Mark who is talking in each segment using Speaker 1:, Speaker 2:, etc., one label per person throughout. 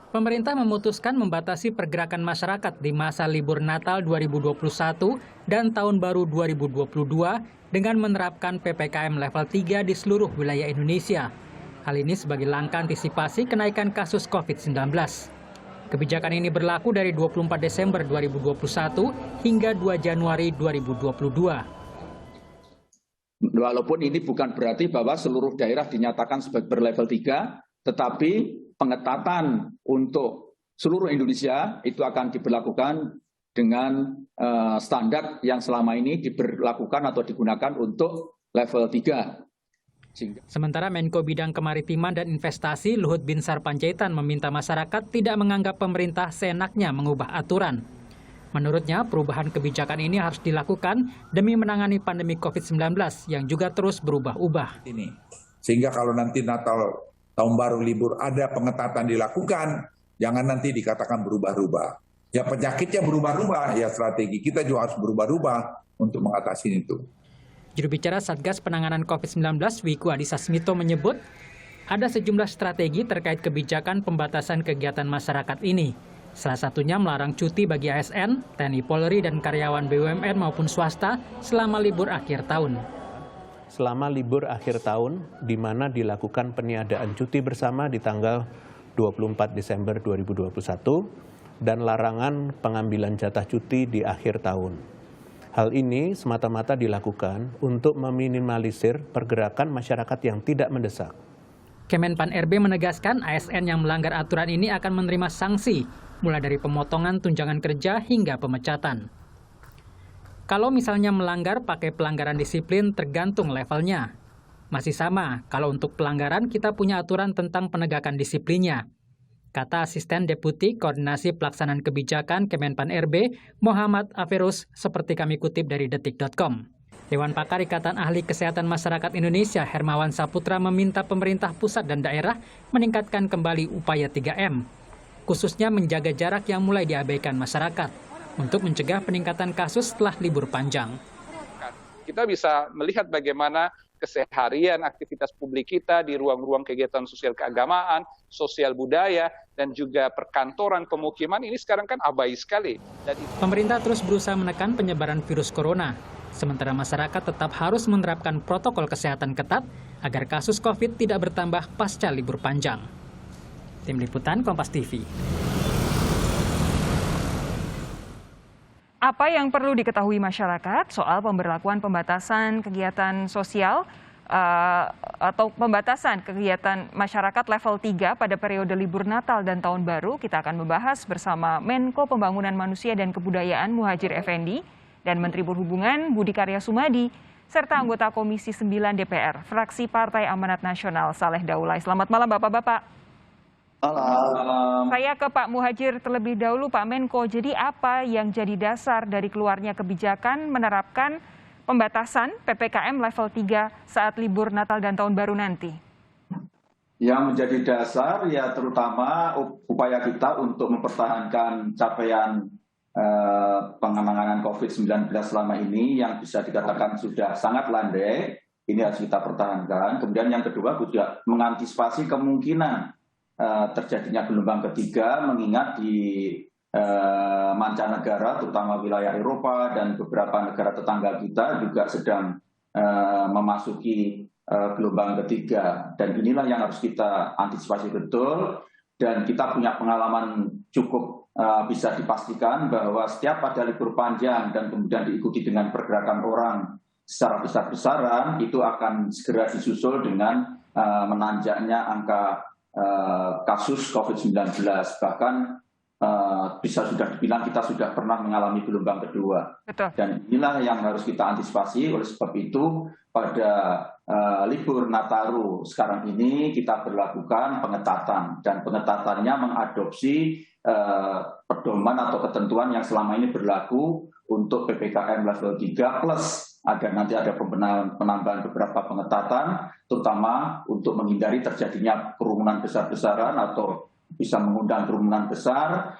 Speaker 1: Pemerintah memutuskan membatasi pergerakan masyarakat di masa libur Natal 2021 dan Tahun Baru 2022 dengan menerapkan PPKM level 3 di seluruh wilayah Indonesia. Hal ini sebagai langkah antisipasi kenaikan kasus COVID-19. Kebijakan ini berlaku dari 24 Desember 2021 hingga 2 Januari 2022.
Speaker 2: Walaupun ini bukan berarti bahwa seluruh daerah dinyatakan sebagai berlevel 3, tetapi pengetatan untuk seluruh Indonesia itu akan diberlakukan dengan standar yang selama ini diberlakukan atau digunakan untuk level 3.
Speaker 1: Sementara Menko Bidang Kemaritiman dan Investasi Luhut Binsar Panjaitan meminta masyarakat tidak menganggap pemerintah seenaknya mengubah aturan. Menurutnya, perubahan kebijakan ini harus dilakukan demi menangani pandemi COVID-19 yang juga terus berubah-ubah.
Speaker 3: Sehingga kalau nanti Natal, Tahun Baru, libur ada pengetatan dilakukan, jangan nanti dikatakan berubah-ubah. Ya penyakitnya berubah-ubah, ya strategi kita juga harus berubah-ubah untuk mengatasi itu.
Speaker 1: Juru bicara Satgas Penanganan COVID-19 Wiku Adhisa Smito menyebut ada sejumlah strategi terkait kebijakan pembatasan kegiatan masyarakat ini. Salah satunya melarang cuti bagi ASN, TNI Polri, dan karyawan BUMN maupun swasta selama libur akhir tahun.
Speaker 4: Selama libur akhir tahun, di mana dilakukan peniadaan cuti bersama di tanggal 24 Desember 2021 dan larangan pengambilan jatah cuti di akhir tahun. Hal ini semata-mata dilakukan untuk meminimalisir pergerakan masyarakat yang tidak mendesak.
Speaker 1: Kemenpan RB menegaskan ASN yang melanggar aturan ini akan menerima sanksi, mulai dari pemotongan tunjangan kerja hingga pemecatan. Kalau misalnya melanggar pakai pelanggaran disiplin tergantung levelnya. Masih sama, kalau untuk pelanggaran kita punya aturan tentang penegakan disiplinnya. Kata Asisten Deputi Koordinasi Pelaksanaan Kebijakan Kemenpan RB, Muhammad Aferus, seperti kami kutip dari detik.com. Dewan Pakar Ikatan Ahli Kesehatan Masyarakat Indonesia, Hermawan Saputra, meminta pemerintah pusat dan daerah meningkatkan kembali upaya 3M, khususnya menjaga jarak yang mulai diabaikan masyarakat, untuk mencegah peningkatan kasus setelah libur panjang.
Speaker 5: Kita bisa melihat bagaimana keseharian aktivitas publik kita di ruang-ruang kegiatan sosial keagamaan, sosial budaya, dan juga perkantoran, pemukiman ini sekarang kan abai sekali.
Speaker 1: Pemerintah terus berusaha menekan penyebaran virus corona, sementara masyarakat tetap harus menerapkan protokol kesehatan ketat agar kasus COVID tidak bertambah pasca libur panjang. Tim Liputan Kompas TV.
Speaker 6: Apa yang perlu diketahui masyarakat soal pemberlakuan pembatasan kegiatan sosial atau pembatasan kegiatan masyarakat level 3 pada periode libur Natal dan Tahun Baru? Kita akan membahas bersama Menko Pembangunan Manusia dan Kebudayaan Muhadjir Effendi dan Menteri Perhubungan Budi Karya Sumadi, serta anggota Komisi 9 DPR, fraksi Partai Amanat Nasional Saleh Daulay. Selamat malam Bapak-Bapak. Saya ke Pak Muhadjir terlebih dahulu, Pak Menko. Jadi apa yang jadi dasar dari keluarnya kebijakan menerapkan pembatasan PPKM level 3 saat libur Natal dan Tahun Baru nanti?
Speaker 2: Yang menjadi dasar ya terutama upaya kita untuk mempertahankan capaian penanganan COVID-19 selama ini yang bisa dikatakan sudah sangat landai. Ini harus kita pertahankan. Kemudian yang kedua juga mengantisipasi kemungkinan terjadinya gelombang ketiga, mengingat di mancanegara terutama wilayah Eropa dan beberapa negara tetangga kita juga sedang memasuki gelombang ketiga, dan inilah yang harus kita antisipasi betul. Dan kita punya pengalaman cukup bisa dipastikan bahwa setiap ada libur panjang dan kemudian diikuti dengan pergerakan orang secara besar-besaran, itu akan segera disusul dengan menanjaknya angka kasus COVID-19. Bahkan bisa sudah dibilang kita sudah pernah mengalami gelombang kedua.
Speaker 6: Betul.
Speaker 2: Dan inilah yang harus kita antisipasi. Oleh sebab itu pada libur Nataru sekarang ini kita berlakukan pengetatan, dan pengetatannya mengadopsi pedoman atau ketentuan yang selama ini berlaku untuk PPKM level 3 plus nanti ada penambahan beberapa pengetatan, terutama untuk menghindari terjadinya kerumunan besar-besaran atau bisa mengundang kerumunan besar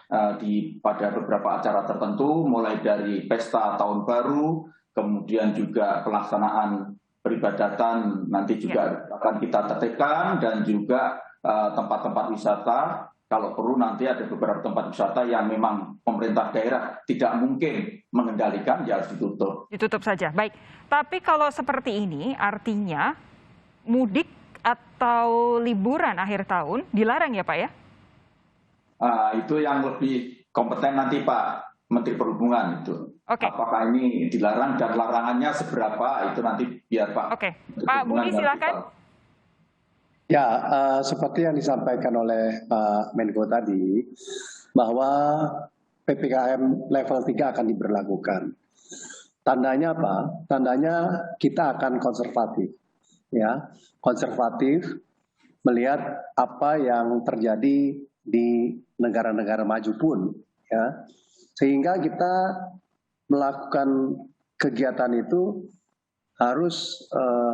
Speaker 2: pada beberapa acara tertentu, mulai dari pesta Tahun Baru, kemudian juga pelaksanaan peribadatan nanti juga akan kita tertipkan, dan juga tempat-tempat wisata Kalau perlu nanti ada beberapa tempat wisata yang memang pemerintah daerah tidak mungkin mengendalikan, ya harus ditutup.
Speaker 6: Ditutup saja, baik. Tapi kalau seperti ini artinya mudik atau liburan akhir tahun dilarang ya Pak ya?
Speaker 2: Itu yang lebih kompeten nanti Pak Menteri Perhubungan itu.
Speaker 6: Oke.
Speaker 2: Apakah ini dilarang dan larangannya seberapa itu nanti biar Pak.
Speaker 6: Oke, Pak Budi silakan.
Speaker 7: Ya, seperti yang disampaikan oleh Pak Menko tadi, bahwa PPKM level 3 akan diberlakukan. Tandanya apa? Tandanya kita akan konservatif. Ya, konservatif melihat apa yang terjadi di negara-negara maju pun. Ya, sehingga kita melakukan kegiatan itu harus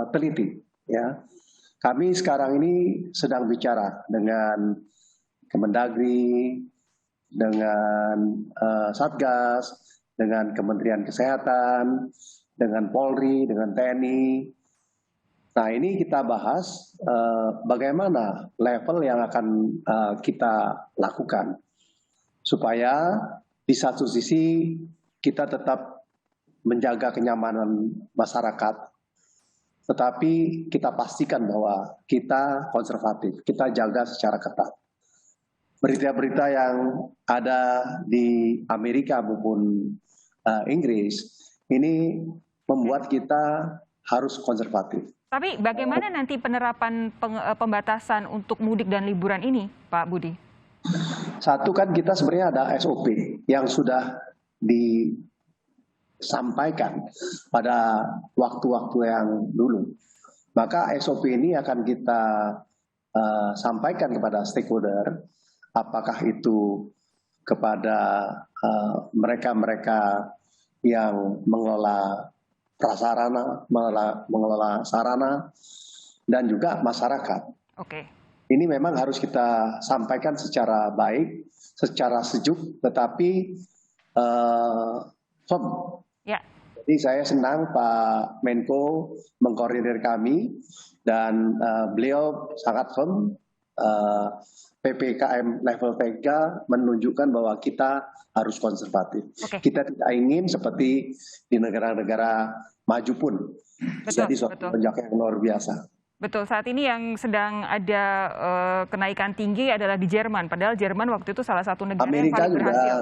Speaker 7: teliti. Ya. Kami sekarang ini sedang bicara dengan Kemendagri, dengan Satgas, dengan Kementerian Kesehatan, dengan Polri, dengan TNI. Nah ini kita bahas bagaimana level yang akan kita lakukan. Supaya di satu sisi kita tetap menjaga kenyamanan masyarakat, tetapi kita pastikan bahwa kita konservatif, kita jaga secara ketat. Berita-berita yang ada di Amerika maupun Inggris, ini membuat kita harus konservatif.
Speaker 6: Tapi bagaimana nanti penerapan pembatasan untuk mudik dan liburan ini, Pak Budi?
Speaker 7: Satu kan kita sebenarnya ada SOP yang sudah disampaikan pada waktu-waktu yang dulu. Maka SOP ini akan kita sampaikan kepada stakeholder, apakah itu kepada mereka-mereka yang mengelola prasarana, mengelola sarana, dan juga masyarakat.
Speaker 6: Oke.
Speaker 7: Ini memang harus kita sampaikan secara baik, secara sejuk, tetapi firm.
Speaker 6: Ya.
Speaker 7: Jadi saya senang Pak Menko mengkoordinir kami dan beliau sangat firm. PPKM level 3 menunjukkan bahwa kita harus konservatif.
Speaker 6: Oke.
Speaker 7: Kita tidak ingin seperti di negara-negara maju pun.
Speaker 6: Betul,
Speaker 7: Jadi suatu lonjakan yang luar biasa.
Speaker 6: Betul, saat ini yang sedang ada kenaikan tinggi adalah di Jerman. Padahal Jerman waktu itu salah satu negara
Speaker 7: Amerika
Speaker 6: yang paling berhasil
Speaker 7: juga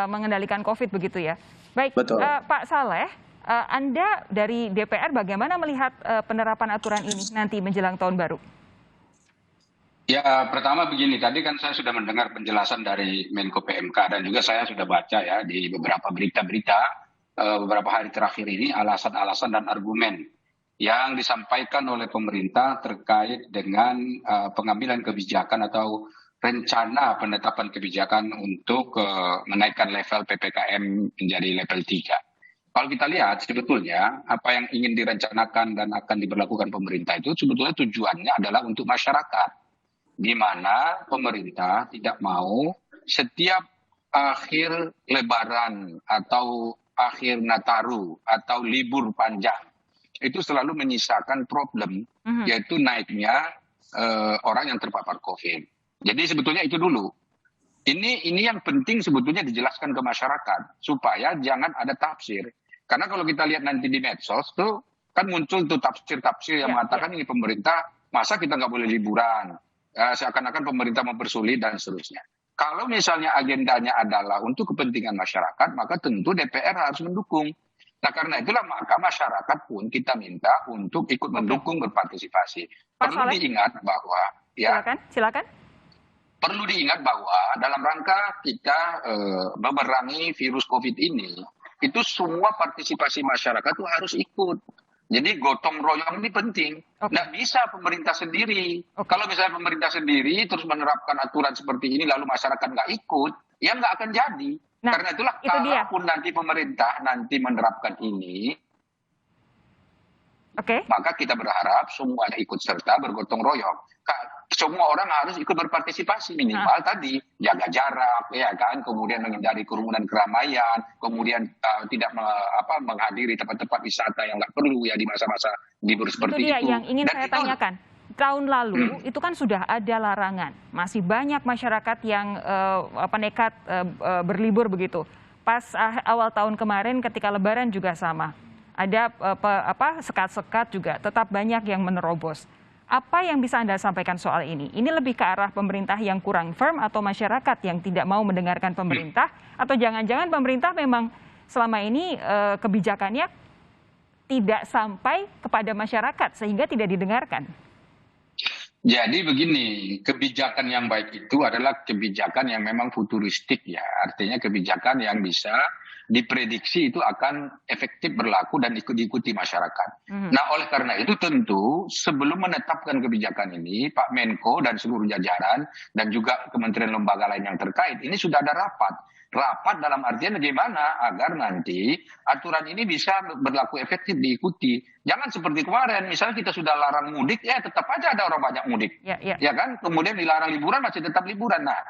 Speaker 6: mengendalikan COVID begitu ya. Baik,
Speaker 7: Betul.
Speaker 6: Pak Saleh, Anda dari DPR bagaimana melihat penerapan aturan ini nanti menjelang tahun baru?
Speaker 8: Ya, pertama begini, tadi kan saya sudah mendengar penjelasan dari Menko PMK dan juga saya sudah baca ya di beberapa berita-berita beberapa hari terakhir ini alasan-alasan dan argumen yang disampaikan oleh pemerintah terkait dengan pengambilan kebijakan atau rencana penetapan kebijakan untuk menaikkan level PPKM menjadi level 3. Kalau kita lihat sebetulnya apa yang ingin direncanakan dan akan diberlakukan pemerintah itu sebetulnya tujuannya adalah untuk masyarakat. Di mana pemerintah tidak mau setiap akhir Lebaran atau akhir Nataru atau libur panjang itu selalu menyisakan problem, yaitu naiknya orang yang terpapar COVID. Jadi sebetulnya itu dulu. Ini yang penting sebetulnya dijelaskan ke masyarakat supaya jangan ada tafsir. Karena kalau kita lihat nanti di medsos tuh kan muncul tuh tafsir-tafsir yang mengatakan ini pemerintah masa kita nggak boleh liburan. Seakan-akan pemerintah mempersulit dan seterusnya. Kalau misalnya agendanya adalah untuk kepentingan masyarakat, maka tentu DPR harus mendukung. Nah karena itulah maka masyarakat pun kita minta untuk ikut mendukung, berpartisipasi. Perlu diingat bahwa
Speaker 6: Silakan.
Speaker 8: Perlu diingat bahwa dalam rangka kita memerangi virus COVID ini, itu semua partisipasi masyarakat itu harus ikut. Jadi gotong royong ini penting. Nggak bisa pemerintah sendiri. Kalau misalnya pemerintah sendiri terus menerapkan aturan seperti ini lalu masyarakat nggak ikut, ya nggak akan jadi.
Speaker 6: Nah,
Speaker 8: karena itulah kalaupun nanti pemerintah nanti menerapkan ini, maka kita berharap semuanya ikut serta bergotong royong. Semua orang harus ikut berpartisipasi minimal tadi jaga jarak, ya kan, kemudian menghindari kerumunan keramaian, kemudian tidak menghadiri tempat-tempat wisata yang nggak perlu ya di masa-masa libur seperti itu.
Speaker 6: Itu dia yang ingin saya tanyakan. tahun lalu itu kan sudah ada larangan. Masih banyak masyarakat yang nekat berlibur begitu. Pas awal tahun kemarin ketika Lebaran juga sama. Ada sekat-sekat juga, tetap banyak yang menerobos. Apa yang bisa Anda sampaikan soal ini? Ini lebih ke arah pemerintah yang kurang firm atau masyarakat yang tidak mau mendengarkan pemerintah? Atau jangan-jangan pemerintah memang selama ini kebijakannya tidak sampai kepada masyarakat sehingga tidak didengarkan?
Speaker 8: Jadi begini, kebijakan yang baik itu adalah kebijakan yang memang futuristik ya. Artinya kebijakan yang bisa diprediksi itu akan efektif berlaku dan diikuti masyarakat. Nah, oleh karena itu tentu sebelum menetapkan kebijakan ini, Pak Menko dan seluruh jajaran dan juga kementerian lembaga lain yang terkait, ini sudah ada rapat. Rapat dalam artian bagaimana agar nanti aturan ini bisa berlaku efektif diikuti. Jangan seperti kemarin, misalnya kita sudah larang mudik, ya tetap aja ada orang banyak mudik. Ya kan? Kemudian dilarang liburan, masih tetap liburan. Nah,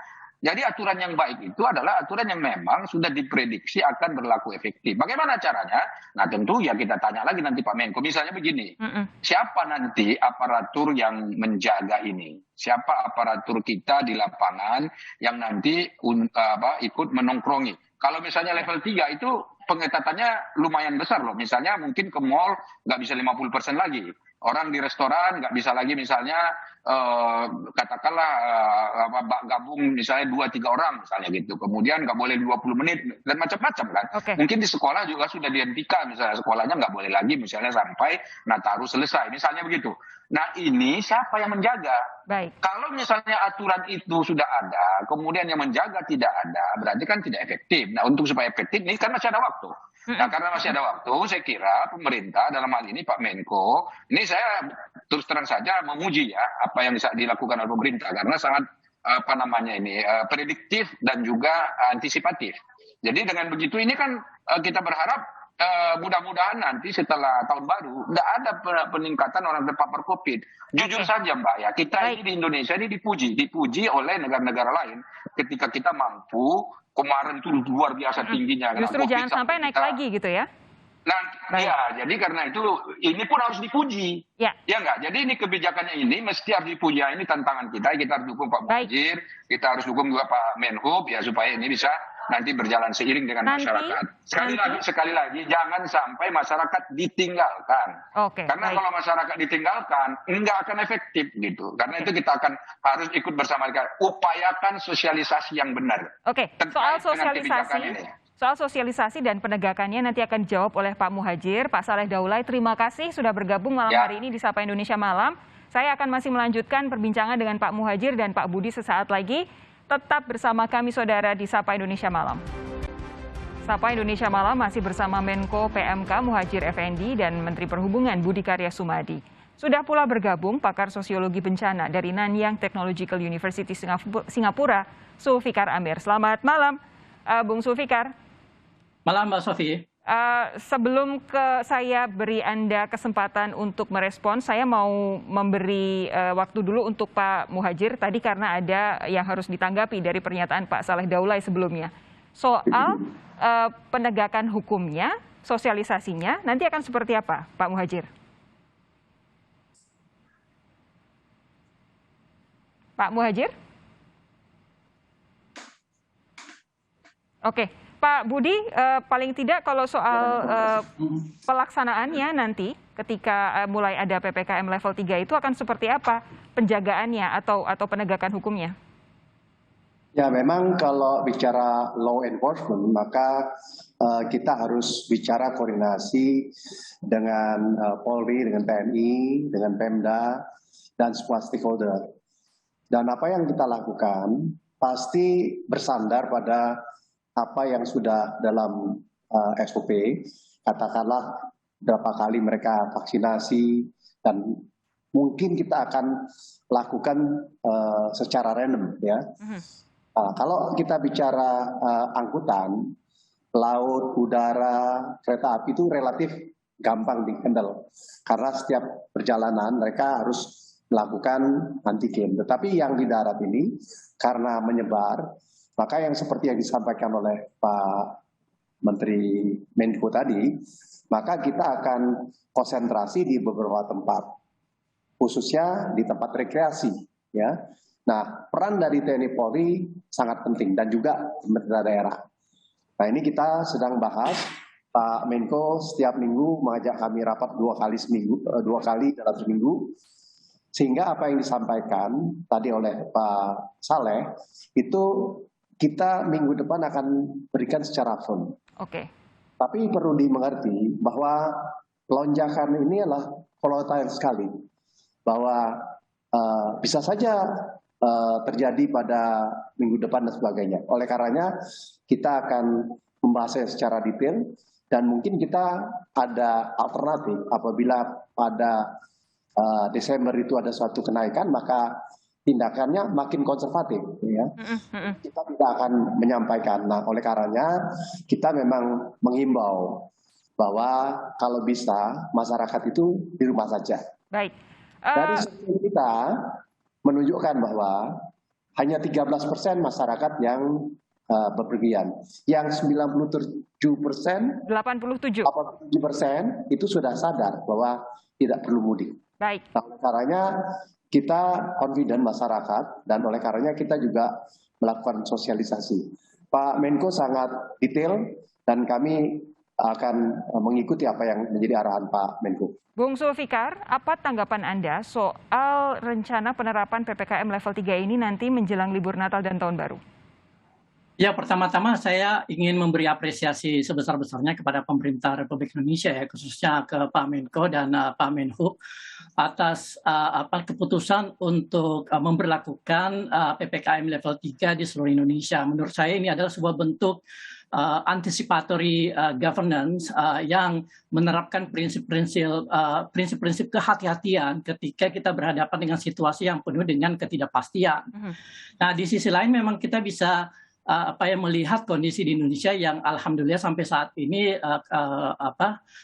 Speaker 8: jadi aturan yang baik itu adalah aturan yang memang sudah diprediksi akan berlaku efektif. Bagaimana caranya? Nah tentu ya kita tanya lagi nanti Pak Menko. Misalnya begini, siapa nanti aparatur yang menjaga ini? Siapa aparatur kita di lapangan yang nanti ikut menongkrongi? Kalau misalnya level 3 itu pengetatannya lumayan besar loh. Misalnya mungkin ke mall nggak bisa 50% lagi. Orang di restoran nggak bisa lagi misalnya katakanlah gabung misalnya 2-3 orang misalnya gitu. Kemudian nggak boleh 20 menit dan macam-macam kan. Mungkin di sekolah juga sudah dihentikan misalnya sekolahnya nggak boleh lagi misalnya sampai Nataru selesai misalnya begitu. Nah ini siapa yang menjaga?
Speaker 6: Baik.
Speaker 8: Kalau misalnya aturan itu sudah ada, kemudian yang menjaga tidak ada, berarti kan tidak efektif. Nah untuk supaya efektif ini kan masih ada waktu. Nah karena masih ada waktu, saya kira pemerintah dalam hal ini Pak Menko, ini saya terus terang saja memuji ya apa yang bisa dilakukan oleh pemerintah karena sangat prediktif dan juga antisipatif. Jadi dengan begitu ini kan kita berharap mudah-mudahan nanti setelah tahun baru tidak ada peningkatan orang terpapar COVID. Jujur saja Mbak ya, kita ini di Indonesia ini dipuji oleh negara-negara lain ketika kita mampu kemarin itu luar biasa tingginya.
Speaker 6: Justru jangan sampai naik lagi gitu ya?
Speaker 8: Nah, ya, jadi karena itu ini pun harus dipuji, ya enggak. Jadi ini kebijakannya ini mesti harus dipuji. Ini tantangan kita harus dukung Pak Muhadjir, kita harus dukung juga Pak Menhub ya supaya ini bisa nanti berjalan seiring dengan masyarakat. Sekali lagi, jangan sampai masyarakat ditinggalkan. Karena kalau masyarakat ditinggalkan, ini nggak akan efektif gitu. Karena itu kita akan harus ikut bersama mereka. Upayakan sosialisasi yang benar.
Speaker 6: Soal sosialisasi dan penegakannya nanti akan dijawab oleh Pak Muhadjir. Pak Saleh Daulay, terima kasih sudah bergabung malam hari ini di Sapa Indonesia Malam. Saya akan masih melanjutkan perbincangan dengan Pak Muhadjir dan Pak Budi sesaat lagi. Tetap bersama kami saudara di Sapa Indonesia Malam. Sapa Indonesia Malam masih bersama Menko PMK Muhadjir Effendi dan Menteri Perhubungan Budi Karya Sumadi. Sudah pula bergabung pakar sosiologi bencana dari Nanyang Technological University Singapura, Zulfikar Amir. Selamat malam, Bung Zulfikar.
Speaker 9: Malam Mbak Sofi.
Speaker 6: Sebelum saya beri Anda kesempatan untuk merespon, saya mau memberi waktu dulu untuk Pak Muhadjir tadi karena ada yang harus ditanggapi dari pernyataan Pak Saleh Daulay sebelumnya. Soal penegakan hukumnya, sosialisasinya, nanti akan seperti apa Pak Muhadjir? Pak Muhadjir? Oke. Pak Budi, paling tidak kalau soal pelaksanaannya nanti ketika mulai ada PPKM level 3 itu akan seperti apa penjagaannya atau penegakan hukumnya?
Speaker 7: Ya memang kalau bicara law enforcement maka kita harus bicara koordinasi dengan Polri, dengan TNI, dengan Pemda, dan semua stakeholder. Dan apa yang kita lakukan pasti bersandar pada apa yang sudah dalam SOP, katakanlah berapa kali mereka vaksinasi, dan mungkin kita akan lakukan secara random ya. Kalau kita bicara angkutan, laut, udara, kereta api itu relatif gampang di-handle. Karena setiap perjalanan mereka harus melakukan antigen. Tetapi yang di darat ini karena menyebar, maka yang seperti yang disampaikan oleh Pak Menteri Menko tadi, maka kita akan konsentrasi di beberapa tempat khususnya di tempat rekreasi, ya. Nah, peran dari TNI Polri sangat penting dan juga pemerintah daerah. Nah, ini kita sedang bahas. Pak Menko setiap minggu mengajak kami rapat 2 kali dalam seminggu, sehingga apa yang disampaikan tadi oleh Pak Saleh itu kita minggu depan akan berikan secara firm.
Speaker 6: Oke.
Speaker 7: Tapi perlu dimengerti bahwa lonjakan ini adalah volatile sekali, bahwa bisa saja terjadi pada minggu depan dan sebagainya. Oleh karenanya kita akan membahasnya secara detail dan mungkin kita ada alternatif apabila pada Desember itu ada suatu kenaikan, maka tindakannya makin konservatif, ya. Kita tidak akan menyampaikan. Nah, oleh karenanya kita memang menghimbau bahwa kalau bisa masyarakat itu di rumah saja.
Speaker 6: Baik.
Speaker 7: Dari survei kita menunjukkan bahwa hanya 13% masyarakat yang bepergian. Yang 87%, 87% itu sudah sadar bahwa tidak perlu mudik.
Speaker 6: Baik.
Speaker 7: Nah, oleh karenanya kita confident masyarakat dan oleh karenanya kita juga melakukan sosialisasi. Pak Menko sangat detail dan kami akan mengikuti apa yang menjadi arahan Pak Menko.
Speaker 6: Bung Zulfikar, apa tanggapan Anda soal rencana penerapan PPKM level 3 ini nanti menjelang libur Natal dan Tahun Baru?
Speaker 9: Ya, pertama-tama saya ingin memberi apresiasi sebesar-besarnya kepada pemerintah Republik Indonesia, ya, khususnya ke Pak Menko dan Pak Menhub atas keputusan untuk memberlakukan PPKM level 3 di seluruh Indonesia. Menurut saya ini adalah sebuah bentuk anticipatory governance yang menerapkan prinsip-prinsip kehati-hatian ketika kita berhadapan dengan situasi yang penuh dengan ketidakpastian. Nah, di sisi lain memang kita bisa melihat kondisi di Indonesia yang alhamdulillah sampai saat ini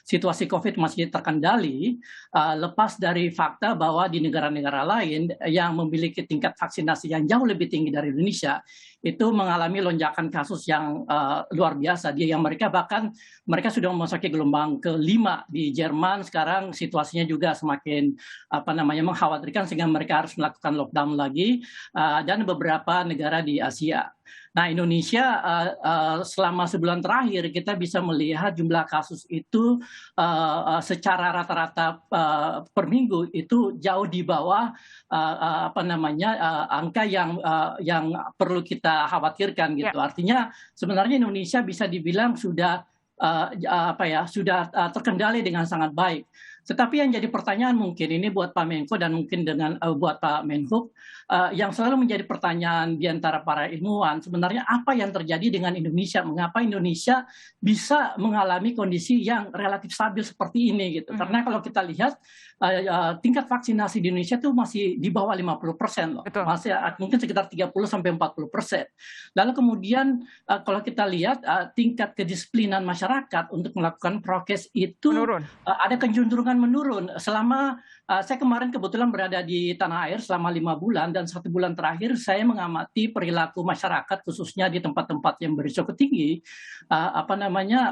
Speaker 9: situasi COVID masih terkendali, lepas dari fakta bahwa di negara-negara lain yang memiliki tingkat vaksinasi yang jauh lebih tinggi dari Indonesia itu mengalami lonjakan kasus yang luar biasa. Mereka sudah memasuki gelombang ke-5 di Jerman. Sekarang situasinya juga semakin mengkhawatirkan sehingga mereka harus melakukan lockdown lagi, dan beberapa negara di Asia. Nah, Indonesia selama sebulan terakhir kita bisa melihat jumlah kasus itu secara rata-rata per minggu itu jauh di bawah angka yang perlu kita khawatirkan gitu. Artinya sebenarnya Indonesia bisa dibilang sudah terkendali dengan sangat baik. Tetapi yang jadi pertanyaan mungkin ini buat Pak Menko dan mungkin buat Pak Menhub, yang selalu menjadi pertanyaan di antara para ilmuwan, sebenarnya apa yang terjadi dengan Indonesia? Mengapa Indonesia bisa mengalami kondisi yang relatif stabil seperti ini gitu? Karena kalau kita lihat tingkat vaksinasi di Indonesia itu masih di bawah 50% loh.
Speaker 6: Betul.
Speaker 9: Masih mungkin sekitar 30-40%. Lalu kemudian kalau kita lihat tingkat kedisiplinan masyarakat untuk melakukan prokes itu ada kecenderungan menurun. Selama saya kemarin kebetulan berada di tanah air selama 5 bulan dan 1 bulan terakhir saya mengamati perilaku masyarakat khususnya di tempat-tempat yang berisiko tinggi,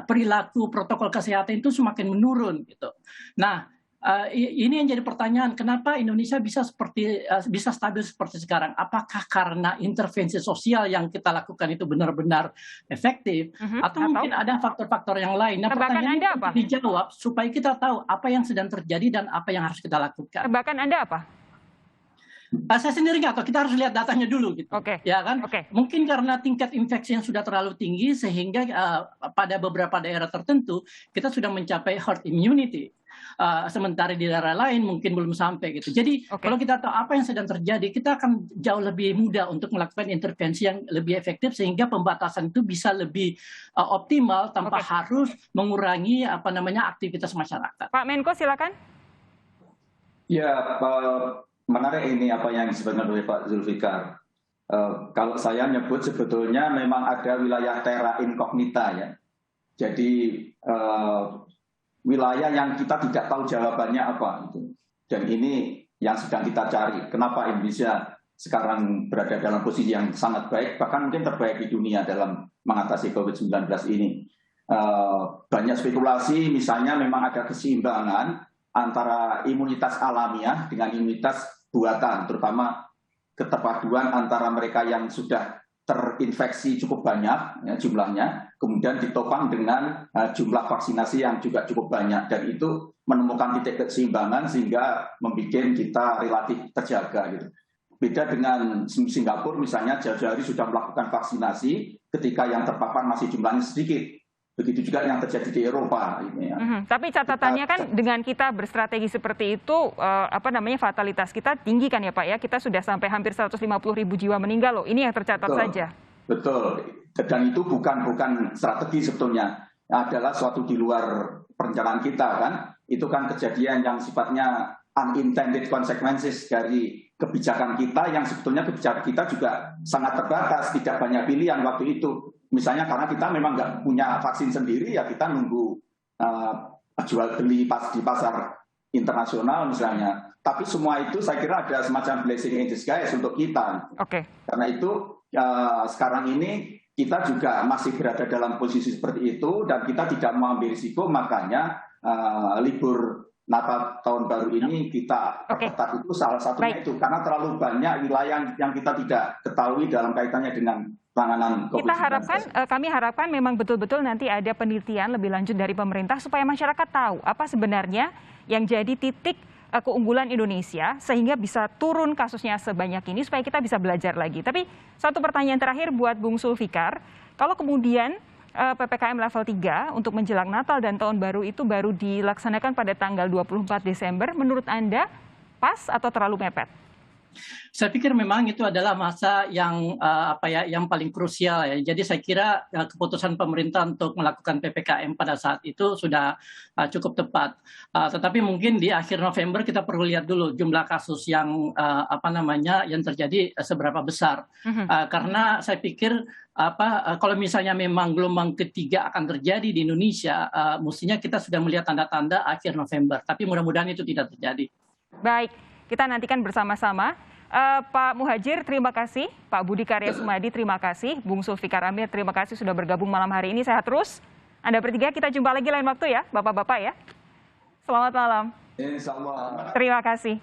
Speaker 9: perilaku protokol kesehatan itu semakin menurun gitu. Nah, ini yang jadi pertanyaan, kenapa Indonesia bisa stabil seperti sekarang? Apakah karena intervensi sosial yang kita lakukan itu benar-benar efektif, atau mungkin ada faktor-faktor yang lain? Nah, pertanyaan ini harus dijawab supaya kita tahu apa yang sedang terjadi dan apa yang harus kita lakukan.
Speaker 6: Tebakan Anda apa?
Speaker 9: Saya sendiri nggak tahu, kita harus lihat datanya dulu gitu. Ya kan? Mungkin karena tingkat infeksi yang sudah terlalu tinggi sehingga pada beberapa daerah tertentu kita sudah mencapai herd immunity. Sementara di daerah lain mungkin belum sampai gitu. Jadi kalau kita tahu apa yang sedang terjadi, kita akan jauh lebih mudah untuk melakukan intervensi yang lebih efektif sehingga pembatasan itu bisa lebih optimal tanpa harus mengurangi aktivitas masyarakat.
Speaker 6: Pak Menko silakan.
Speaker 2: Ya, menarik ini apa yang disebutkan oleh Pak Zulfikar. Kalau saya nyebut sebetulnya memang ada wilayah terra incognita ya. Jadi wilayah yang kita tidak tahu jawabannya apa gitu. Dan ini yang sedang kita cari. Kenapa Indonesia sekarang berada dalam posisi yang sangat baik, bahkan mungkin terbaik di dunia dalam mengatasi COVID-19 ini. Banyak spekulasi, misalnya memang ada keseimbangan antara imunitas alamiah dengan imunitas buatan, terutama keterpaduan antara mereka yang sudah terinfeksi cukup banyak ya, jumlahnya, kemudian ditopang dengan jumlah vaksinasi yang juga cukup banyak, dan itu menemukan titik keseimbangan sehingga membuat kita relatif terjaga gitu. Beda dengan Singapura misalnya, jauh-jauh hari sudah melakukan vaksinasi ketika yang terpapar masih jumlahnya sedikit. Begitu juga yang terjadi di Eropa. Ini ya.
Speaker 6: Tapi catatannya kan dengan kita berstrategi seperti itu, fatalitas kita tinggi kan ya Pak ya? Kita sudah sampai hampir 150.000 jiwa meninggal loh. Ini yang tercatat saja.
Speaker 2: Betul. Dan itu bukan strategi sebetulnya. Adalah suatu di luar perencanaan kita kan. Itu kan kejadian yang sifatnya unintended consequences dari kebijakan kita, yang sebetulnya kebijakan kita juga sangat terbatas, tidak banyak pilihan waktu itu. Misalnya karena kita memang nggak punya vaksin sendiri, ya kita nunggu jual beli di pasar internasional misalnya. Tapi semua itu saya kira ada semacam blessing in disguise untuk kita. Karena itu sekarang ini kita juga masih berada dalam posisi seperti itu, dan kita tidak mau ambil risiko, makanya libur Natal tahun baru ini kita perketat itu salah satunya itu, karena terlalu banyak wilayah yang kita tidak ketahui dalam kaitannya dengan penanganan COVID-19.
Speaker 6: Kami harapkan memang betul-betul nanti ada penelitian lebih lanjut dari pemerintah supaya masyarakat tahu apa sebenarnya yang jadi titik keunggulan Indonesia sehingga bisa turun kasusnya sebanyak ini supaya kita bisa belajar lagi. Tapi satu pertanyaan terakhir buat Bung Zulfikar, kalau kemudian PPKM level 3 untuk menjelang Natal dan Tahun Baru itu baru dilaksanakan pada tanggal 24 Desember, menurut Anda pas atau terlalu mepet?
Speaker 9: Saya pikir memang itu adalah masa yang yang paling krusial ya. Jadi saya kira keputusan pemerintah untuk melakukan PPKM pada saat itu sudah cukup tepat. Tetapi mungkin di akhir November kita perlu lihat dulu jumlah kasus yang yang terjadi seberapa besar. Karena saya pikir kalau misalnya memang gelombang ketiga akan terjadi di Indonesia, mestinya kita sudah melihat tanda-tanda akhir November. Tapi mudah-mudahan itu tidak terjadi.
Speaker 6: Baik, kita nantikan bersama-sama. Pak Muhadjir, terima kasih. Pak Budi Karya Sumadi, terima kasih. Bung Zulfikar Amir, terima kasih sudah bergabung malam hari ini. Sehat terus. Anda bertiga, kita jumpa lagi lain waktu ya, Bapak-Bapak ya. Selamat malam.
Speaker 2: Insya Allah.
Speaker 6: Terima kasih.